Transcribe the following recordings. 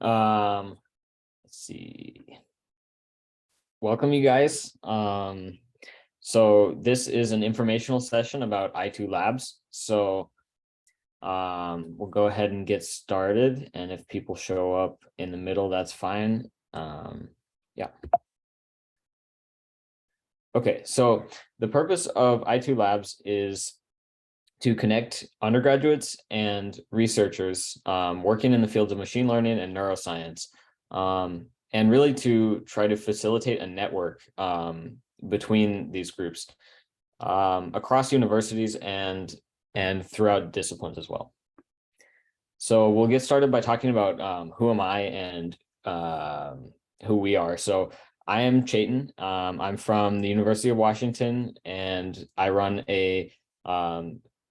Let's see. Welcome, you guys. So this is an informational session about I2 Labs. So we'll go ahead and get started. And if people show up in the middle, that's fine. Yeah. Okay, so the purpose of I2 Labs is to connect undergraduates and researchers working in the fields of machine learning and neuroscience, and really to try to facilitate a network between these groups across universities and throughout disciplines as well. So we'll get started by talking about who am I and who we are. So I am Chaitan. I'm from the University of Washington, and I run a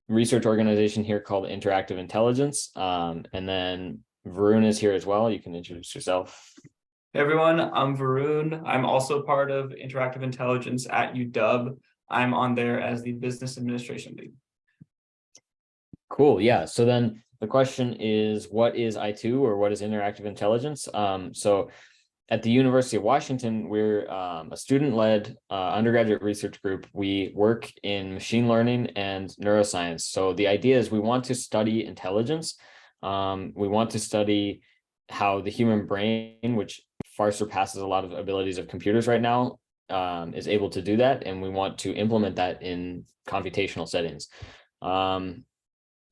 research organization here called Interactive Intelligence. And then Varun is here as well. You can introduce yourself. Hey everyone, I'm Varun. I'm also part of Interactive Intelligence at UW. I'm on there as the business administration lead. Cool. Yeah. So then the question is, what is I2 or what is interactive intelligence? So at the University of Washington, we're a student-led undergraduate research group. We work in machine learning and neuroscience. So the idea is we want to study intelligence. We want to study how the human brain, which far surpasses a lot of abilities of computers right now, is able to do that. And we want to implement that in computational settings.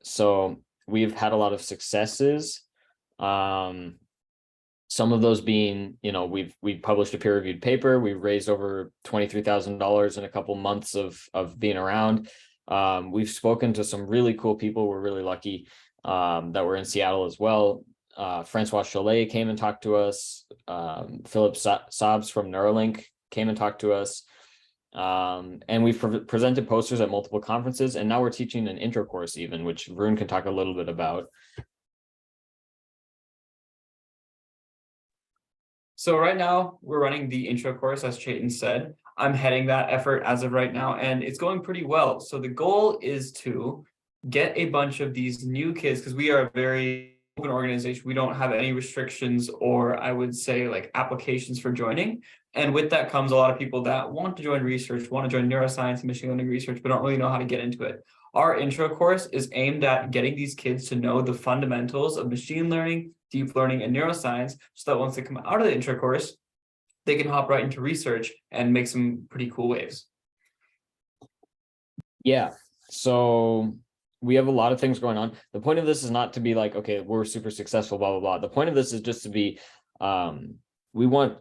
So we've had a lot of successes. Some of those being, we've published a peer-reviewed paper. We've raised over $23,000 in a couple months of being around. We've spoken to some really cool people. We're really lucky that we're in Seattle as well. Francois Cholet came and talked to us. Philip Sabs from Neuralink came and talked to us. And we've presented posters at multiple conferences, and now we're teaching an intro course even, which Varun can talk a little bit about. So right now we're running the intro course, as Chaitan said. I'm heading that effort as of right now, and it's going pretty well. So the goal is to get a bunch of these new kids, because we are a very open organization. We don't have any restrictions or I would say like applications for joining. And with that comes a lot of people that want to join research, want to join neuroscience and machine learning research, but don't really know how to get into it. Our intro course is aimed at getting these kids to know the fundamentals of machine learning, deep learning, and neuroscience, so that once they come out of the intro course, they can hop right into research and make some pretty cool waves. Yeah. So we have a lot of things going on. The point of this is not to be like, okay, we're super successful, blah, blah, blah. The point of this is just to be, we want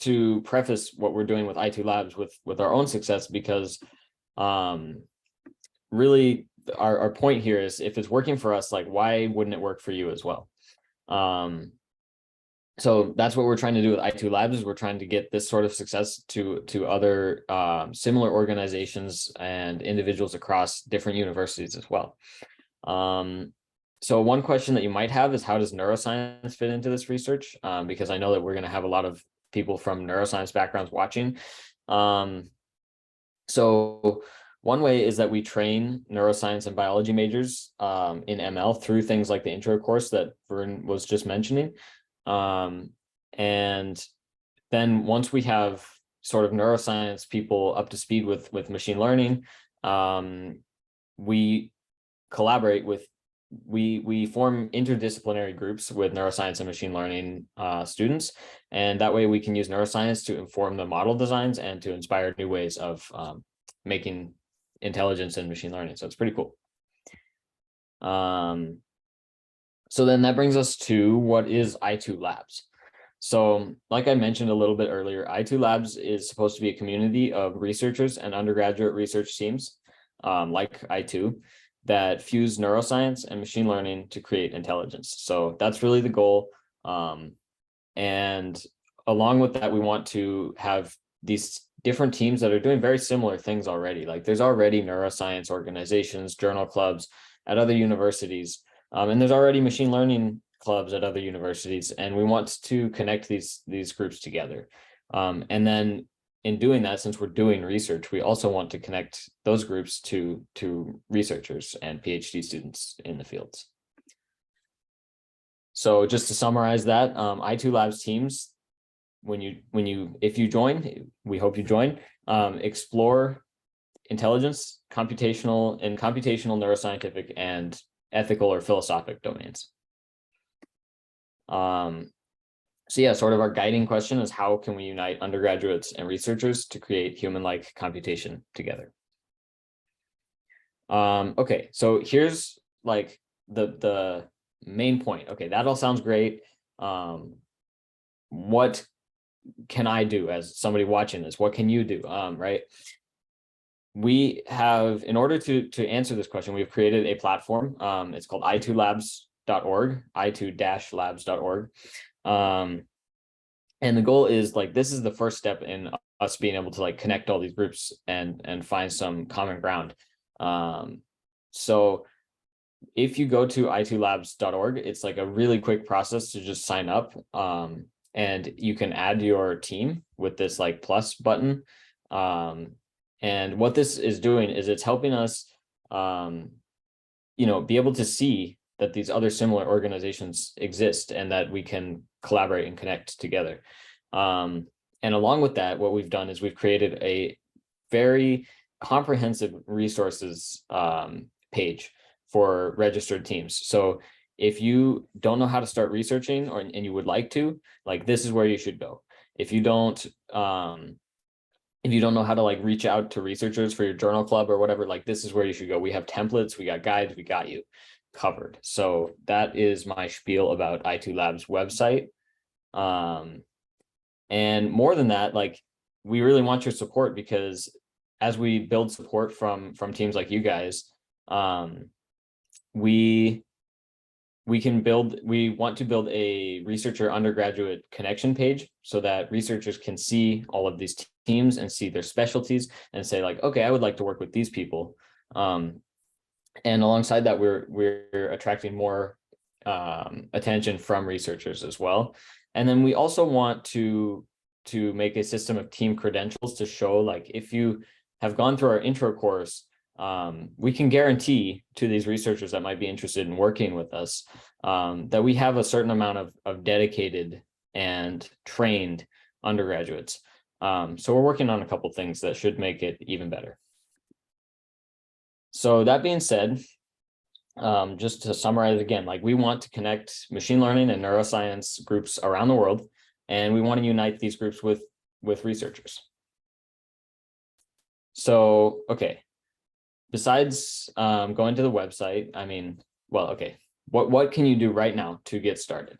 to preface what we're doing with I2 Labs with our own success, because really our point here is, if it's working for us, like, why wouldn't it work for you as well? So that's what we're trying to do with I2 Labs, is we're trying to get this sort of success to other similar organizations and individuals across different universities as well. So one question that you might have is, how does neuroscience fit into this research? Because I know that we're going to have a lot of people from neuroscience backgrounds watching. So one way is that we train neuroscience and biology majors in ML through things like the intro course that Vern was just mentioning. And then once we have sort of neuroscience people up to speed with machine learning, we collaborate with, we form interdisciplinary groups with neuroscience and machine learning students. And that way we can use neuroscience to inform the model designs and to inspire new ways of making intelligence and machine learning. So it's pretty cool. So then that brings us to, what is I2 Labs? So like I mentioned a little bit earlier, I2 Labs is supposed to be a community of researchers and undergraduate research teams, like I2, that fuse neuroscience and machine learning to create intelligence. So that's really the goal. And along with that, we want to have these different teams that are doing very similar things already. Like, there's already neuroscience organizations, journal clubs at other universities. And there's already machine learning clubs at other universities, and we want to connect these groups together. And then in doing that, since we're doing research, we also want to connect those groups to researchers and PhD students in the fields. So just to summarize that, I2 Labs teams, if you join, we hope you join, explore intelligence, computational neuroscientific and ethical or philosophic domains. So yeah, sort of our guiding question is how can we unite undergraduates and researchers to create human-like computation together? Okay, so here's like the main point. Okay, that all sounds great. What can I do as somebody watching this? What can you do? Right. We have, in order to answer this question, we've created a platform. It's called i2labs.org, i2-labs.org. And the goal is like, this is the first step in us being able to like connect all these groups and find some common ground. So if you go to i2labs.org, it's like a really quick process to just sign up. And you can add your team with this like plus button. And what this is doing is it's helping us, be able to see that these other similar organizations exist and that we can collaborate and connect together. And along with that, what we've done is we've created a very comprehensive resources page for registered teams. So if you don't know how to start researching and you would like to, like, this is where you should go. If you don't know how to like reach out to researchers for your journal club or whatever, like, this is where you should go. We have templates, we got guides, we got you covered. So that is my spiel about i2 Labs website. And more than that, like, we really want your support, because as we build support from teams like you guys, we want to build a researcher undergraduate connection page so that researchers can see all of these teams and see their specialties and say like, okay, I would like to work with these people. And alongside that, we're attracting more attention from researchers as well. And then we also want to make a system of team credentials to show, like, if you have gone through our intro course, we can guarantee to these researchers that might be interested in working with us that we have a certain amount of dedicated and trained undergraduates. So we're working on a couple of things that should make it even better. So that being said, just to summarize again, like, we want to connect machine learning and neuroscience groups around the world, and we want to unite these groups with researchers. So, okay. Besides going to the website, I mean, well, okay, what can you do right now to get started?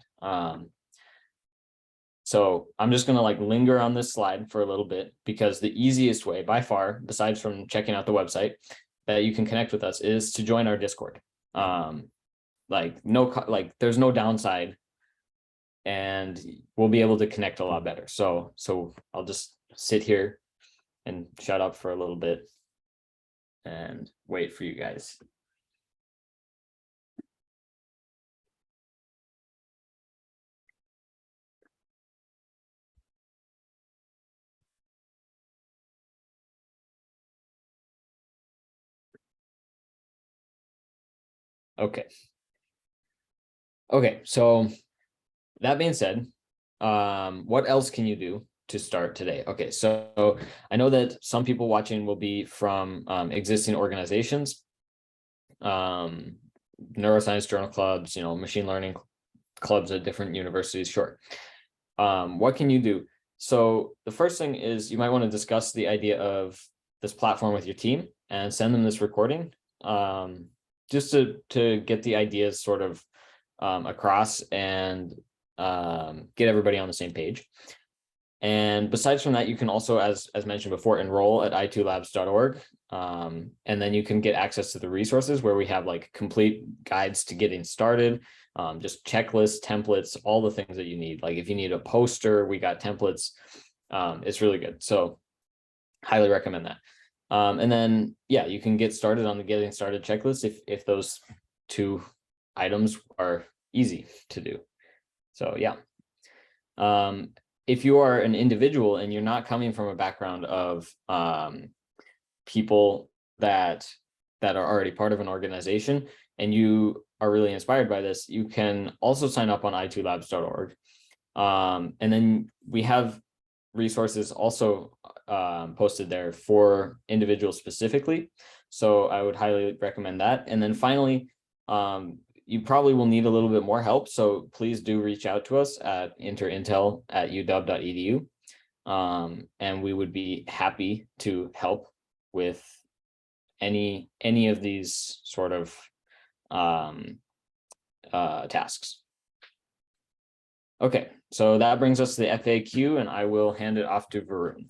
So I'm just going to like linger on this slide for a little bit, because the easiest way by far, besides from checking out the website, that you can connect with us is to join our Discord. There's no downside, and we'll be able to connect a lot better. So I'll just sit here and shut up for a little bit and wait for you guys. Okay. Okay, so that being said, what else can you do to start today? Okay, so I know that some people watching will be from existing organizations, neuroscience journal clubs, machine learning clubs at different universities. Sure. What can you do? So the first thing is you might want to discuss the idea of this platform with your team and send them this recording, just to get the ideas sort of across and get everybody on the same page. And besides from that, you can also, as mentioned before, enroll at i2labs.org. And then you can get access to the resources where we have like complete guides to getting started, just checklists, templates, all the things that you need. Like if you need a poster, we got templates. It's really good. So highly recommend that. And then, yeah, you can get started on the getting started checklist if those two items are easy to do. So yeah. If you are an individual and you're not coming from a background of people that are already part of an organization, and you are really inspired by this, you can also sign up on i2labs.org. And then we have resources also posted there for individuals specifically. So I would highly recommend that. And then finally, you probably will need a little bit more help. So please do reach out to us at interintel@uw.edu. And we would be happy to help with any of these sort of tasks. Okay, so that brings us to the FAQ, and I will hand it off to Varun.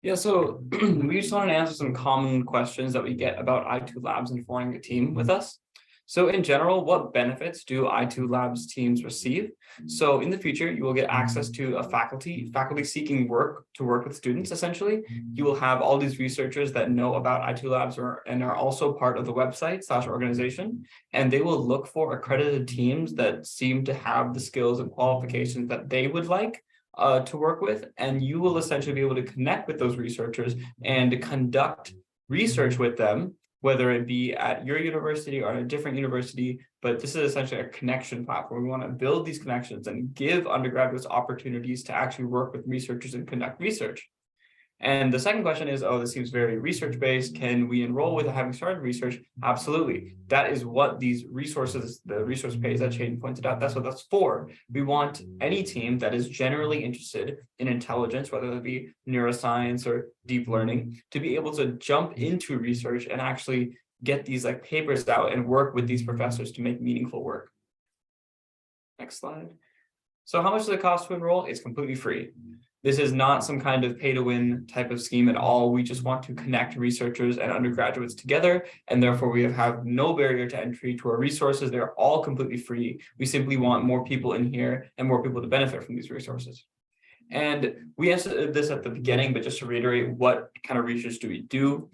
Yeah, so we just wanted to answer some common questions that we get about i2 Labs and forming a team with us. So in general, what benefits do i2 Labs teams receive? So in the future, you will get access to a faculty seeking work to work with students, essentially. You will have all these researchers that know about i2 Labs and are also part of the website/organization, and they will look for accredited teams that seem to have the skills and qualifications that they would like to work with, and you will essentially be able to connect with those researchers and conduct research with them, whether it be at your university or at a different university. But this is essentially a connection platform. We want to build these connections and give undergraduates opportunities to actually work with researchers and conduct research. And the second question is, oh, this seems very research-based. Can we enroll without having started research? Absolutely. That is what these resources, the resource page that Chayton pointed out, that's what that's for. We want any team that is generally interested in intelligence, whether it be neuroscience or deep learning, to be able to jump into research and actually get these like papers out and work with these professors to make meaningful work. Next slide. So how much does it cost to enroll? It's completely free. This is not some kind of pay-to-win type of scheme at all. We just want to connect researchers and undergraduates together, and therefore we have no barrier to entry to our resources. They're all completely free. We simply want more people in here and more people to benefit from these resources. And we answered this at the beginning, but just to reiterate, what kind of research do we do?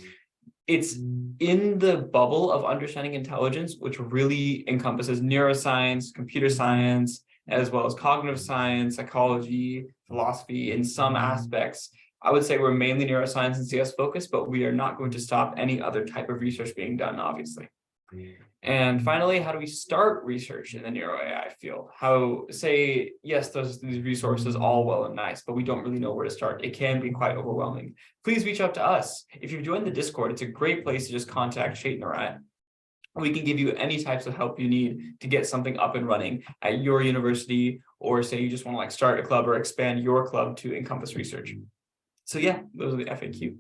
It's in the bubble of understanding intelligence, which really encompasses neuroscience, computer science, as well as cognitive science, psychology, philosophy in some aspects. I would say we're mainly neuroscience and CS focused, but we are not going to stop any other type of research being done, obviously. And finally, how do we start research in the neuro AI field? How say, yes, these resources all well and nice, but we don't really know where to start. It can be quite overwhelming. Please reach out to us. If you've joined the Discord, it's a great place to just contact Chayton or I. We can give you any types of help you need to get something up and running at your university, or say you just want to like start a club or expand your club to encompass research. So yeah, those are the FAQ.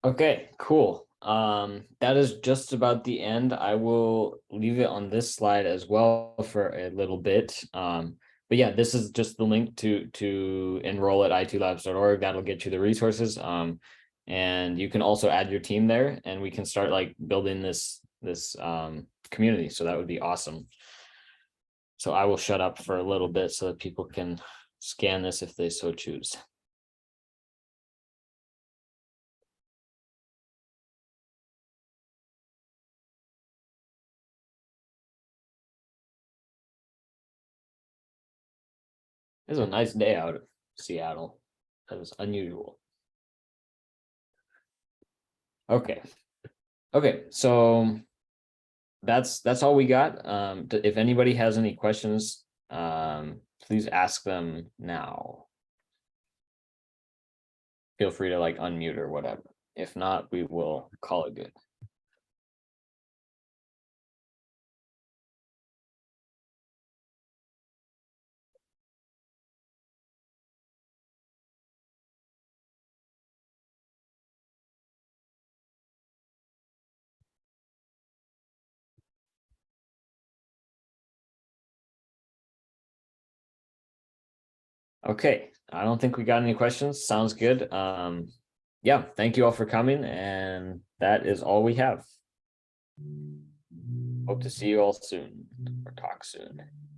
Okay, cool. That is just about the end. I will leave it on this slide as well for a little bit. But yeah, this is just the link to enroll at i2labs.org. That'll get you the resources. And you can also add your team there, and we can start like building this community. So that would be awesome. So I will shut up for a little bit so that people can scan this if they so choose. It's a nice day out of Seattle. That was unusual. Okay. So that's all we got. If anybody has any questions, please ask them now. Feel free to like unmute or whatever. If not, we will call it good. Okay, I don't think we got any questions. Sounds good. Yeah, thank you all for coming, and that is all we have. Hope to see you all soon or talk soon.